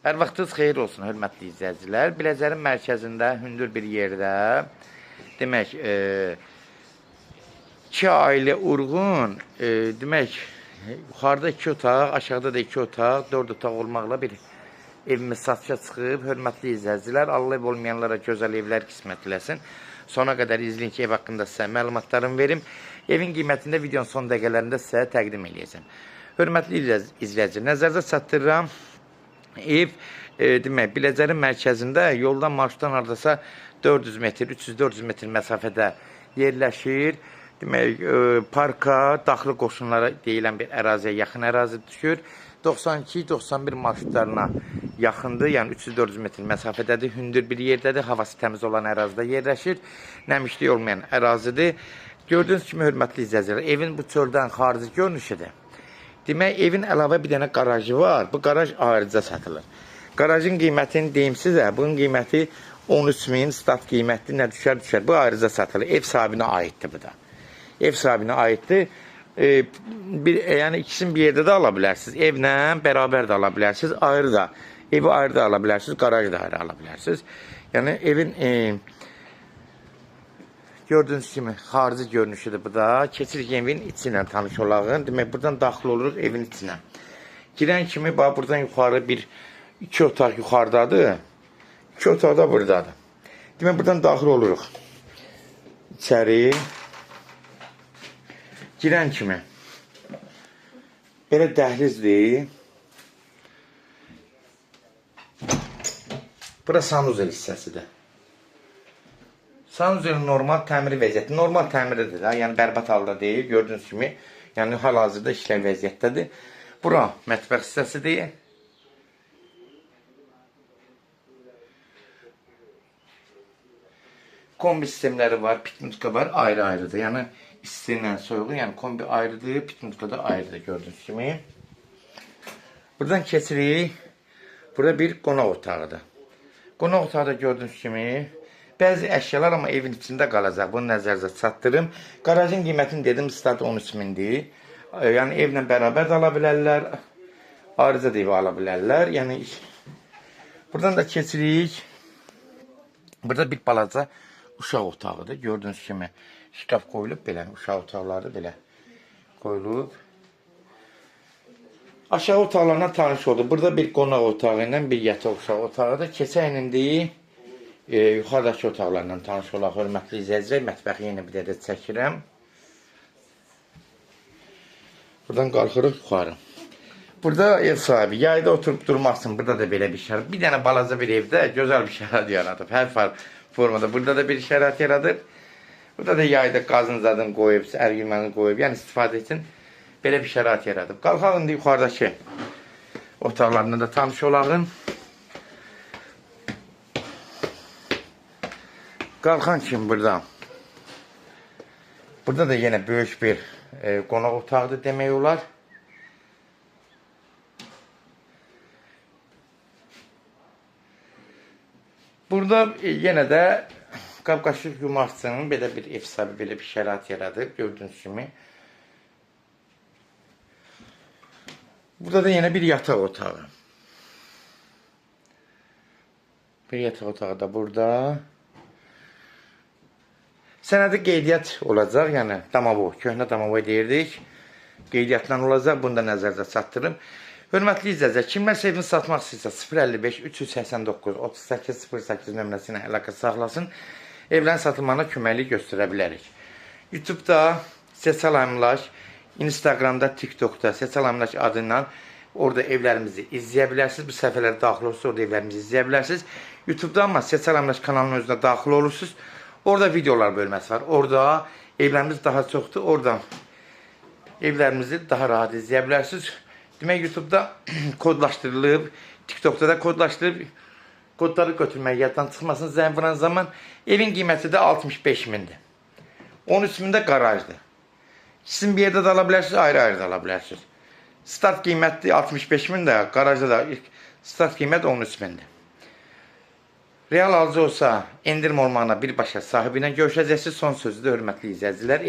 Hər vaxtınız xeyir olsun, hörmətli izləyicilər. Biləcərin mərkəzində, hündür bir yerdə, demək, 2 ailə uyğun, demək, yuxarıda 2 otaq, aşağıda da 2 otaq, 4 otaq olmaqla bir evimiz satışa çıxıb. Hörmətli izləyicilər, Allah ev olmayanlara gözəl evlər qismət eləsin. Sona qədər izləyin ki, ev haqqında sizə məlumatlarımı verim. Evin qiymətində videonun son dəqiqələrində sizə təqdim edəcəm. Hörmətli izləyicilər, nəzərdə çatdırıram. Ev, demək, Biləcərin mərkəzində yoldan, marşrutdan hardasa 400 metr, 300-400 metr məsafədə yerləşir. Demək, parka, daxili qoşunlara deyilən bir əraziyə yaxın ərazi düşür. 92-91 marşrutlarına yaxındır, yəni 300-400 metr məsafədədir, hündür bir yerdədir, havası təmiz olan ərazidə yerləşir. Nəmişlik olmayan ərazidir. Gördüyünüz kimi, hörmətli izləyicilər, evin bu çöldən xarici görünüşüdür. Demək, evin əlavə bir dənə qarajı var. Bu qaraj ayrıca satılır. Qarajın qiymətini deyim sizə. Bunun qiyməti 13.000, stat qiymətli, nə düşər. Bu ayrıca satılır. Ev sahibinə aiddir bu da. Ev sahibinə aiddir. Yəni ikisini bir yerdə də ala bilərsiniz. Evlə bərabər də ala bilərsiniz. Ayrı da. Evi ayrı da ala bilərsiniz. Qarajı da ayrı ala bilərsiniz. Yəni evin gördüyünüz kimi xarici görünüşüdür bu da. Keçirik evin içinə tanış olağın. Demək, buradan daxil oluruq evin içinə. Girən kimi, bax, buradan yuxarı bir 2 otaq yuxarıdadır. 2 otaq da buradadır. Demək, buradan daxil oluruq içəri. Girən kimi belə dəhlizdir. Bura sanuzel hissəsidir. Sanuzelin normal təmiri vəziyyəti. Normal təmiridir, yəni bərbad halda deyil. Gördüyünüz kimi, yəni hal-hazırda işlər vəziyyətdədir. Bura mətbəx hissəsidir. Kombi sistemləri var, pitmutka var, ayrı-ayrıdır. Yəni istinlə soyuğu, yəni kombi ayrıdır, pitmutka da ayrıdır gördüyünüz kimi. Buradan keçirik. Burada bir qonaq otağıdır. Qonaq otağı da gördüyünüz kimi bəzi əşyalar amma evin içində qalacaq. Bunu nəzərinizə çatdırım. Qarajın qiymətini dedim, start 13.000-dir. Yəni evlə bərabər də ala bilərlər. Ayrıca da evi ala bilərlər. Yəni buradan da keçirik. Burada bir balaca uşaq otağıdır. Gördüyünüz kimi şkaf qoyulub belə. Uşaq otaqları belə qoyulub. Aşağı otaqlarına tanış oldu. Burada bir qonaq otağı ilə bir yataq uşaq otağıdır. Keçən ildir. Yuxarıdakı otaqlarla tanış olaq, hörmətli izləyicilər. Mətbəxi yenə bir də çəkirəm. Buradan qalxırıq yuxarı. Burada ev sahibi yayda oturub durmaq üçün burada da belə bir şərait. Bir dənə balaca bir evdə gözəl bir şərait yaradıb. Hər formada. Burada da bir şərait yaradıb. Burada da yayda qazın zadını qoyub, ərgülməni qoyub. Yəni istifadə üçün belə bir şərait yaradıb. Qalxaq indi yuxarıdakı otaqlarına da tanış olağın. Qalxan kimi buradan. Burada da yenə böyük bir qonaq otağıdır demək olar. Burada yenə də qab-qaşıq yumaq üçün belə bir ev sahibi, belə bir şərait yaradıb gördüyünüz kimi. Burada da yenə bir yataq otağı. Bir yataq otağı da burada. Sənədi qeydiyyat olacaq, yəni damavo, köhnə damavo deyirdik. Qeydiyyatla olacaq, bunu da nəzərdə çatdırım. Hörmətli izləyicilər, kimlərsə evini satmaq istəyirsə 055-389-3808 nömrəsi ilə əlaqə saxlasın. Evlərin satılmağına köməklik göstərə bilərik. YouTube'da Seçal Əmlak, Instagramda, TikTok'da Seçal Əmlak adından orada evlərimizi izləyə bilərsiniz. Bu səhifələrə daxil olursa orada evlərimizi izləyə bilərsiniz. YouTube'da amma Seçal Əmlak kanalının özünə daxil olursunuz. Orada videolar bölməsi var. Orada evlərimiz daha çoxdur. Orada evlərimizi daha rahat izləyə bilərsiniz. Demək, YouTube'da kodlaşdırılıb, TikTok'da da kodlaşdırılıb. Kodları götürmək yaddan çıxmasın. Zəng vuran zaman evin qiyməti də 65.000-dir. 13.000-də qarajdır. Sizin bir yerdə də ala bilərsiniz, ayrı-ayrı da ala bilərsiniz. Start qiymətli 65.000-də, qarajda da start qiymət 13.000-dir. Real alıcı olsa endirim olmağına birbaşa sahibi ilə görüşəcəksiniz. Son sözü də hörmətli izləyicilər.